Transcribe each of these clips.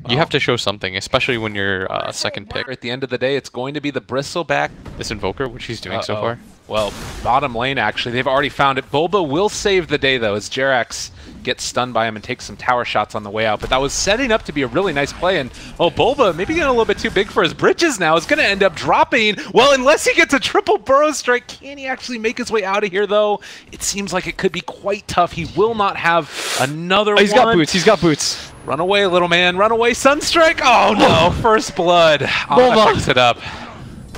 You have to show something, especially when you're second pick. At the end of the day, it's going to be the Bristleback. This Invoker, which he's doing so far. Well, bottom lane, actually. They've already found it. Bulba will save the day, though, as Jerax gets stunned by him and takes some tower shots on the way out. But that was setting up to be a really nice play. And, oh, Bulba, maybe getting a little bit too big for his britches now, is going to end up dropping. Well, unless he gets a triple burrow strike, can he actually make his way out of here, though? It seems like it could be quite tough. He will not have another one. He's got boots. He's got boots. Run away, little man. Run away, Sunstrike. Oh, no. First blood. Bulba picks it up.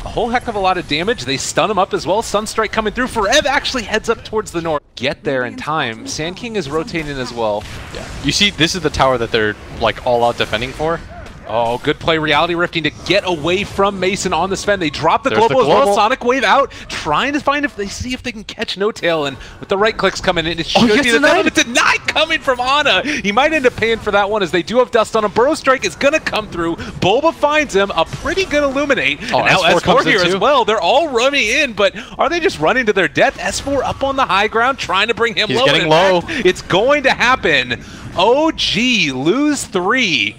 A whole heck of a lot of damage. They stun him up as well. Sunstrike coming through. Forev actually heads up towards the north. Get there in time. Sand King is rotating as well. Yeah. You see, this is the tower that they're like all out defending for. Oh, good play. Reality Rifting to get away from Mason on the Sven. They drop the global as well. Sonic Wave out, trying to find if they can catch No Tail. And with the right clicks coming in, it should be the deny coming from Ana. He might end up paying for that one as they do have dust on him. Burrow Strike is going to come through. Bulba finds him. A pretty good Illuminate. Oh, and now S4 here as well. They're all running in, but are they just running to their death? S4 up on the high ground, trying to bring him low. He's getting low. It's going to happen. OG lose 3.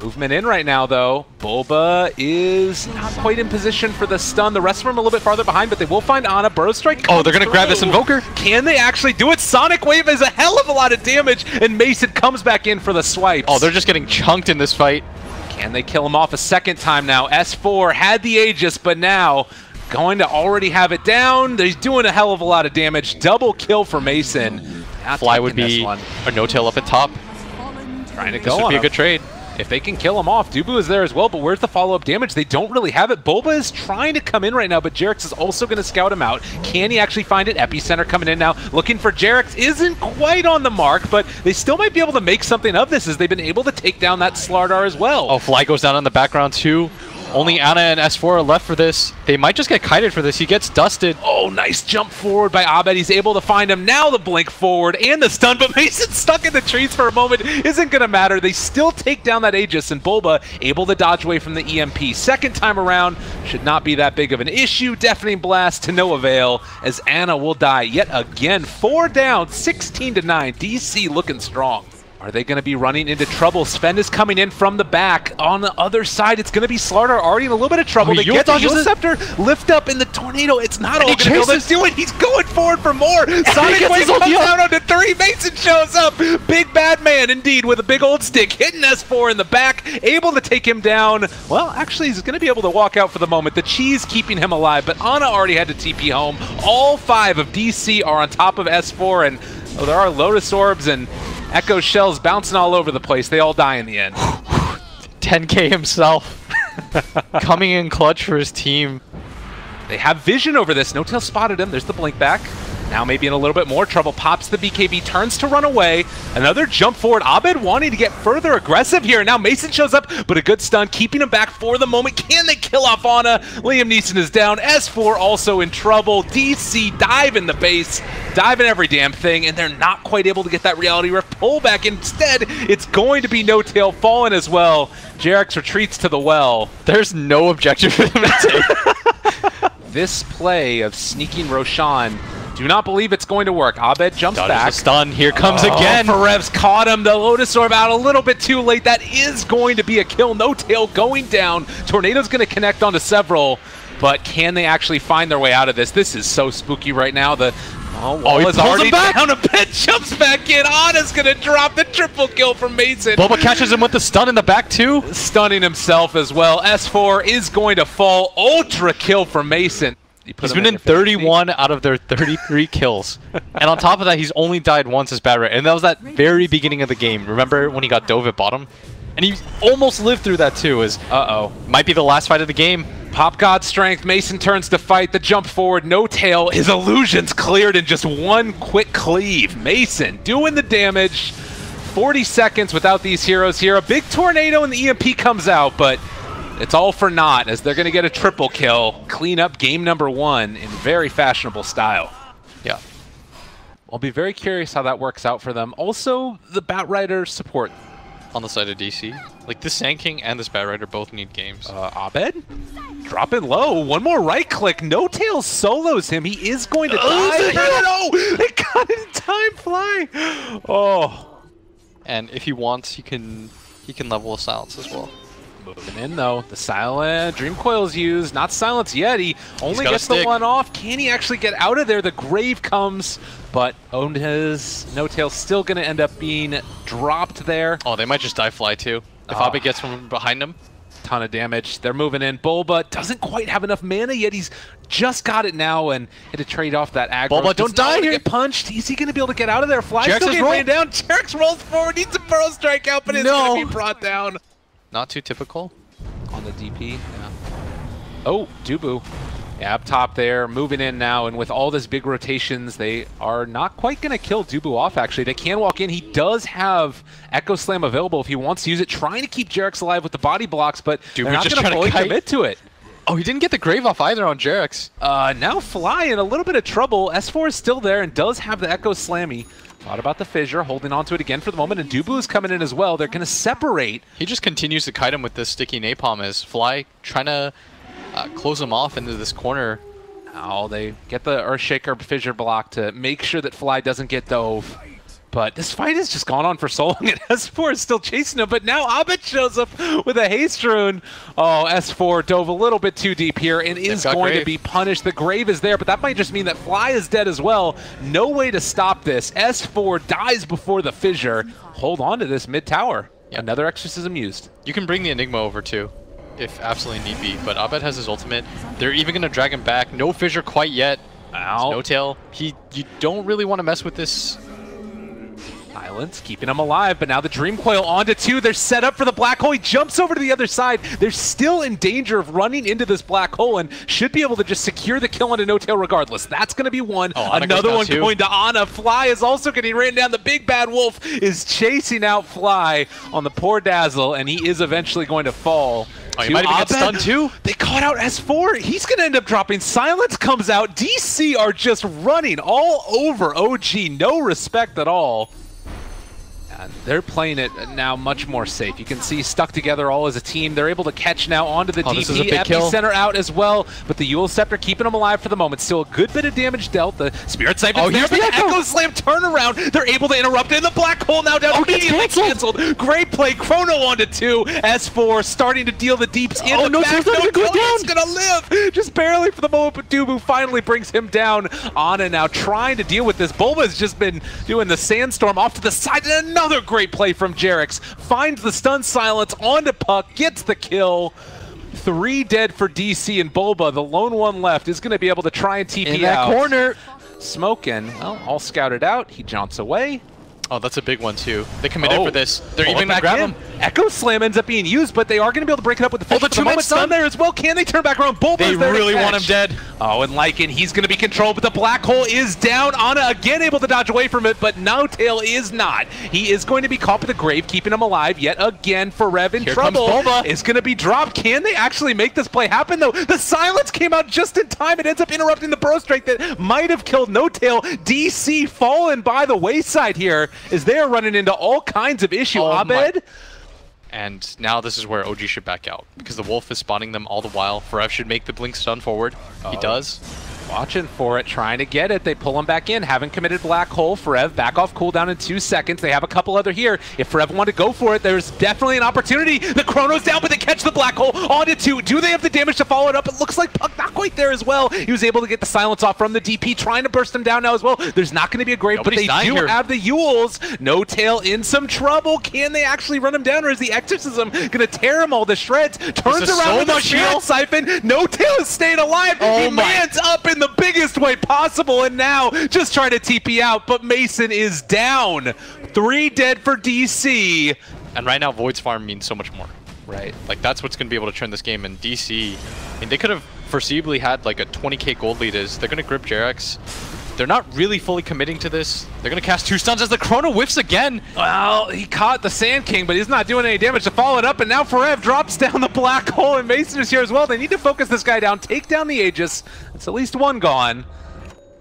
Movement in right now, though. Bulba is not quite in position for the stun. The rest of them are a little bit farther behind, but they will find Ana. Burrow Strike. Oh, they're going to grab this Invoker. Can they actually do it? Sonic Wave is a hell of a lot of damage, and Mason comes back in for the swipes. Oh, they're just getting chunked in this fight. Can they kill him off a second time now? S4 had the Aegis, but now going to already have it down. He's doing a hell of a lot of damage. Double kill for Mason. Fly would be a No Tail up at top. Trying to go. This would be a good trade. If they can kill him off, Dubu is there as well, but where's the follow-up damage? They don't really have it. Bulba is trying to come in right now, but Jerax is also going to scout him out. Can he actually find it? Epicenter coming in now, looking for Jerax. Isn't quite on the mark, but they still might be able to make something of this as they've been able to take down that Slardar as well. Oh, Fly goes down in the background too. Only Ana and S4 are left for this. They might just get kited for this. He gets dusted. Oh, nice jump forward by Abed. He's able to find him. Now the blink forward and the stun, but Mason stuck in the trees for a moment. Isn't going to matter. They still take down that Aegis, and Bulba able to dodge away from the EMP. Second time around, should not be that big of an issue. Deafening Blast to no avail as Ana will die yet again. 4 down, 16-9. DC looking strong. Are they going to be running into trouble? Sven is coming in from the back. On the other side, it's going to be Slardar already in a little bit of trouble. They get the Scepter, lift up in the tornado. It's not all going to go. Let's do it. He's going forward for more. Sonic Wave comes down onto 3. Mason shows up. Big bad man, indeed, with a big old stick. Hitting S4 in the back. Able to take him down. Well, actually, he's going to be able to walk out for the moment. The cheese keeping him alive, but Ana already had to TP home. All 5 of DC are on top of S4, and there are Lotus Orbs and Echo Shells bouncing all over the place. They all die in the end. 10K himself. Coming in clutch for his team. They have vision over this. No Tail spotted him. There's the blink back. Now maybe in a little bit more trouble. Pops the BKB, turns to run away. Another jump forward. Abed wanting to get further aggressive here. Now Mason shows up, but a good stun, keeping him back for the moment. Can they kill off Ana? Liam Neeson is down. S4 also in trouble. DC dive in the base, dive in every damn thing, and they're not quite able to get that Reality Rift pull back. Instead, it's going to be No Tail falling as well. Jerax retreats to the well. There's no objective for them to take. This play of sneaking Roshan, do not believe it's going to work. Abed jumps back. Stun. Here comes again. Ferev's caught him. The Lotus Orb out a little bit too late. That is going to be a kill. No Tail going down. Tornado's going to connect onto several, but can they actually find their way out of this? This is so spooky right now. The wall is already down a bit. Jumps back in. Ana's going to drop the triple kill from Mason. Bulba catches him with the stun in the back too. Stunning himself as well. S4 is going to fall. Ultra kill from Mason. He's been in 31 out of their 33 kills. And on top of that, he's only died once as Bad Rat. And that was that very beginning of the game. Remember when he got dove at bottom? And he almost lived through that too. Might be the last fight of the game. Pop God Strength. Mason turns to fight. The jump forward. No Tail. His illusions cleared in just one quick cleave. Mason doing the damage. 40 seconds without these heroes here. A big tornado and the EMP comes out, but it's all for naught as they're going to get a triple kill. Clean up game number 1 in very fashionable style. Yeah. I'll be very curious how that works out for them. Also, the Batrider support on the side of DC. Like, this Sand King and this Batrider both need games. Abed? Dropping low. One more right click. No Tail solos him. He is going to die. No! They got it in time. Fly. Oh. And if he wants, he can he can level with silence as well. Moving in though, the silent Dream Coil is used, not silence yet. He only gets the one off. Can he actually get out of there? The Grave comes, but No-Tail's still going to end up being dropped there. Oh, they might just die fly too. If Abe gets from behind him. Ton of damage. They're moving in. Bulba doesn't quite have enough mana yet. He's just got it now and had to trade off that aggro. Bulba, don't die here. Get punched. Is he going to be able to get out of there? Fly still getting rained down. Jerax rolls forward. Needs a burrow strike out, but it's going to be brought down. Not too typical. On the DP, yeah. Oh, Dubu. Yeah, up top there, moving in now, and with all this big rotations, they are not quite going to kill Dubu off, actually. They can walk in. He does have Echo Slam available if he wants to use it, trying to keep Jerax alive with the body blocks, but they're not going to fully commit to it. Oh, he didn't get the Grave off either on Jerax. Now Fly in a little bit of trouble. S4 is still there and does have the Echo Slammy. Thought about the fissure, holding on to it again for the moment, and Dubu is coming in as well. They're going to separate. He just continues to kite him with this sticky napalm as Fly trying to close him off into this corner. Now they get the Earthshaker fissure block to make sure that Fly doesn't get dove. But this fight has just gone on for so long, and S4 is still chasing him, but now Abed shows up with a haste rune. Oh, S4 dove a little bit too deep here and is going to be punished. The Grave is there, but that might just mean that Fly is dead as well. No way to stop this. S4 dies before the fissure. Hold on to this mid tower. Yep. Another exorcism used. You can bring the Enigma over too, if absolutely need be, but Abed has his ultimate. They're even going to drag him back. No fissure quite yet. No-Tail. You don't really want to mess with this. Silence, keeping him alive, but now the Dream Coil onto 2. They're set up for the black hole. He jumps over to the other side. They're still in danger of running into this black hole and should be able to just secure the kill onto No-Tail regardless. That's going to be one. Another one going to Ana. Fly is also getting ran down. The big bad wolf is chasing out Fly on the poor Dazzle, and he is eventually going to fall. Oh, he might even get stunned too. They caught out S4. He's going to end up dropping. Silence comes out. DC are just running all over OG. No respect at all. They're playing it now much more safe. You can see stuck together all as a team. They're able to catch now onto the DP. Epicenter out as well, but the Eul Scepter keeping them alive for the moment. Still a good bit of damage dealt. The Spirit Siphon's there, but the Echo Slam turnaround. They're able to interrupt it in the black hole now down immediately canceled. Great play. Chrono onto 2. S4 starting to deal the deeps in the back. He's going to live. Just barely for the moment, but Dubu finally brings him down. Ana now trying to deal with this. Bulba's just been doing the Sandstorm off to the side, and another great play from Jerax. Finds the stun silence onto Puck, gets the kill. 3 dead for DC, and Bulba, the lone one left, is going to be able to try and TP out. In that corner. Smoking, well, all scouted out. He jaunts away. Oh, that's a big one too. They committed for this. They're even going to grab him. Echo Slam ends up being used, but they are going to be able to break it up with the fish. The 2-man stun there as well. Can they turn back around? Bulba's they really want him dead. Oh, and Lycan, he's going to be controlled, but the black hole is down. Ana again able to dodge away from it, but No-Tail is not. He is going to be caught with the Grave, keeping him alive yet again. Forev in trouble. Is going to be dropped. Can they actually make this play happen, though? The silence came out just in time. It ends up interrupting the burrow strike that might have killed No-Tail. DC fallen by the wayside here as they are running into all kinds of issue. Abed? And now this is where OG should back out, because the Wolf is spawning them all the while. Forev should make the blink stun forward. He does. Watching for it, trying to get it. They pull him back in. Haven't committed black hole. Forev back off cooldown in 2 seconds. They have a couple other here. If Forev wanted to go for it, there's definitely an opportunity. The Chrono's down, but they catch the black hole onto 2. Do they have the damage to follow it up? It looks like Puck not quite there as well. He was able to get the silence off from the DP, trying to burst him down now as well. There's not going to be a Grave, but they do have the Euls. No-Tail in some trouble. Can they actually run him down, or is the Exorcism going to tear him all to shreds? Turns around with the Spirit Siphon. No-Tail is staying alive. He lands up in the biggest way possible, and now just trying to TP out, but Mason is down. 3 dead for DC. And right now, Void's farm means so much more. Right. Like, that's what's going to be able to turn this game, and DC, I mean, they could have foreseeably had like a 20k gold lead. They're going to grip Jerax. They're not really fully committing to this. They're going to cast 2 stuns as the Chrono whiffs again. Well, he caught the Sand King, but he's not doing any damage to follow it up, and now Forev drops down the black hole, and Mason is here as well. They need to focus this guy down, take down the Aegis. It's at least one gone.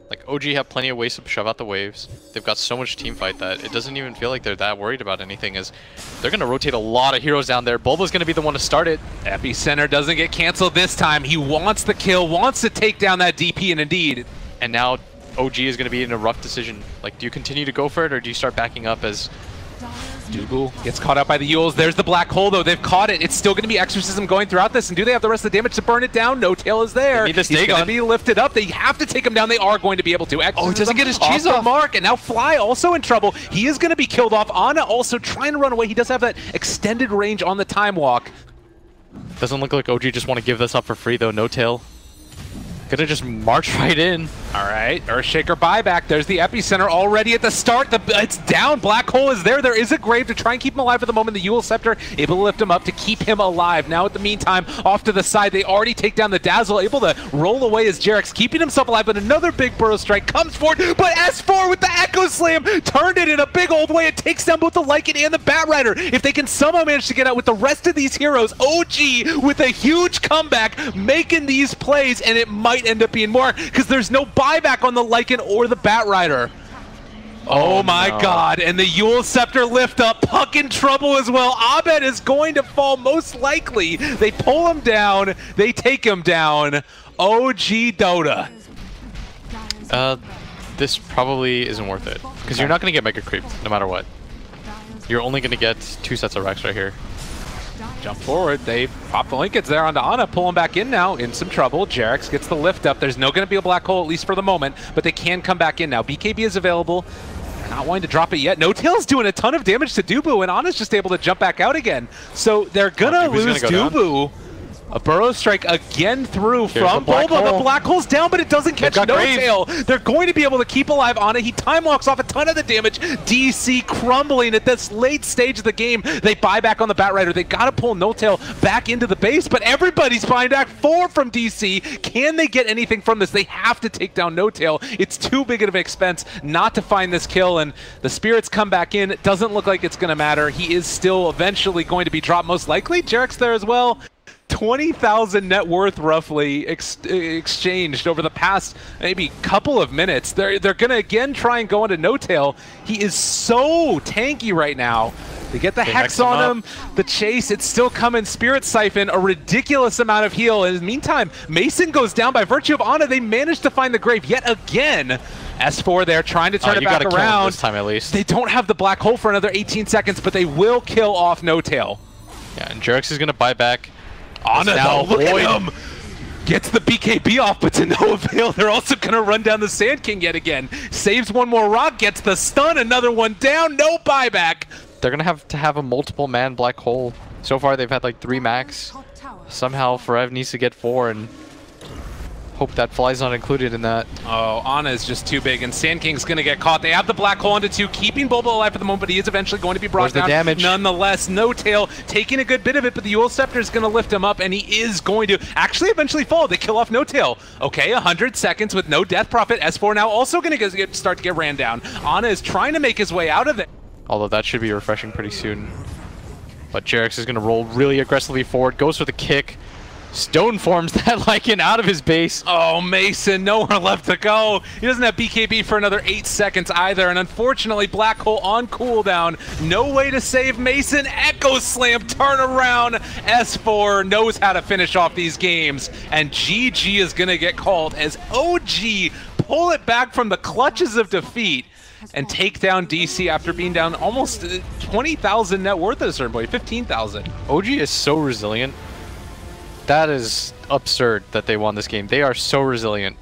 Like, OG have plenty of ways to shove out the waves. They've got so much team fight that it doesn't even feel like they're that worried about anything, as they're going to rotate a lot of heroes down there. Bulba's going to be the one to start it. Epicenter doesn't get canceled this time. He wants the kill, wants to take down that DP, and indeed. And now OG is going to be in a rough decision. Like, do you continue to go for it, or do you start backing up as Dubu gets caught out by the Yules. There's the black hole, though. They've caught it. It's still going to be Exorcism going throughout this. And do they have the rest of the damage to burn it down? No Tail is there. He's going to be lifted up. They have to take him down. They are going to be able to. Oh, he doesn't get his cheese off off. the mark. And now Fly also in trouble. He is going to be killed off. Ana also trying to run away. He does have that extended range on the time walk. Doesn't look like OG just want to give this up for free, though. No Tail. Gonna just march right in. All right, Earthshaker buyback. There's the epicenter already at the start. It's down. Black hole is there. There is a grave to try and keep him alive for the moment. The Yule Scepter able to lift him up to keep him alive. Now, at the meantime, off to the side, they already take down the Dazzle, able to roll away as Jarek's keeping himself alive. But another big Burrow Strike comes forward. But S4 with the Echo Slam turned it in a big old way. It takes down both the Lycan and the Batrider. If they can somehow manage to get out with the rest of these heroes, OG with a huge comeback, making these plays, and it might end up being more because there's no buyback on the Lycan or the Batrider. Oh my god, and the Yule Scepter lift up, Puck in trouble as well. Abed is going to fall most likely. They pull him down, they take him down. OG Dota. This probably isn't worth it because you're not going to get Mega Creeped no matter what. You're only going to get 2 sets of Rex right here. Jump forward, they pop the Linkage there onto Ana, pull him back in now, in some trouble. Jarex gets the lift up. There's no going to be a black hole, at least for the moment, but they can come back in now. BKB is available. They're not wanting to drop it yet. No Tail's doing a ton of damage to Dubu, and Ana's just able to jump back out again. So they're going to lose Dubu. A Burrow Strike again through from Bulba. The black hole's down, but it doesn't catch No Tail. They're going to be able to keep alive Ana. He time walks off a ton of the damage. DC crumbling at this late stage of the game. They buy back on the Batrider. They got to pull No Tail back into the base, but everybody's buying back 4 from DC. Can they get anything from this? They have to take down No Tail. It's too big of an expense not to find this kill, and the Spirits come back in. It doesn't look like it's going to matter. He is still eventually going to be dropped, most likely. Jarek's there as well. 20,000 net worth roughly exchanged over the past maybe couple of minutes. They're going to again try and go into No Tail. He is so tanky right now. They get the Hex on him, the chase, it's still coming. Spirit Siphon, a ridiculous amount of heal. In the meantime, Mason goes down by virtue of Ana. They managed to find the grave yet again. S4 there trying to turn it back around. This time at least. They don't have the black hole for another 18 seconds, but they will kill off No Tail. Yeah, and Jarex is going to buy back. Ana, though, look at him! Gets the BKB off, but to no avail. They're also going to run down the Sand King yet again. Saves one more rock, gets the stun, another one down, no buyback. They're going to have a multiple man black hole. So far, they've had like 3 max. Somehow, Forev needs to get 4, and hope that Fly's not included in that. Oh, Ana is just too big, and Sand King's going to get caught. They have the black hole onto 2, keeping Bulba alive for the moment, but he is eventually going to be brought down. Damage? Nonetheless, No Tail taking a good bit of it, but the Yule Scepter is going to lift him up, and he is going to actually eventually fall. They kill off No Tail. Okay, 100 seconds with no Death Prophet. S4 now also going to start to get ran down. Ana is trying to make his way out of it. Although that should be refreshing pretty soon. But Jarex is going to roll really aggressively forward, goes for the kick. Stone forms that Lycan out of his base. Oh, Mason, nowhere left to go. He doesn't have BKB for another 8 seconds either, and unfortunately, Black Hole on cooldown. No way to save Mason. Echo Slam, turn around. S4 knows how to finish off these games, and GG is going to get called as OG pull it back from the clutches of defeat and take down DC after being down almost 20,000 net worth at a certain point, 15,000. OG is so resilient. That is absurd that they won this game. They are so resilient.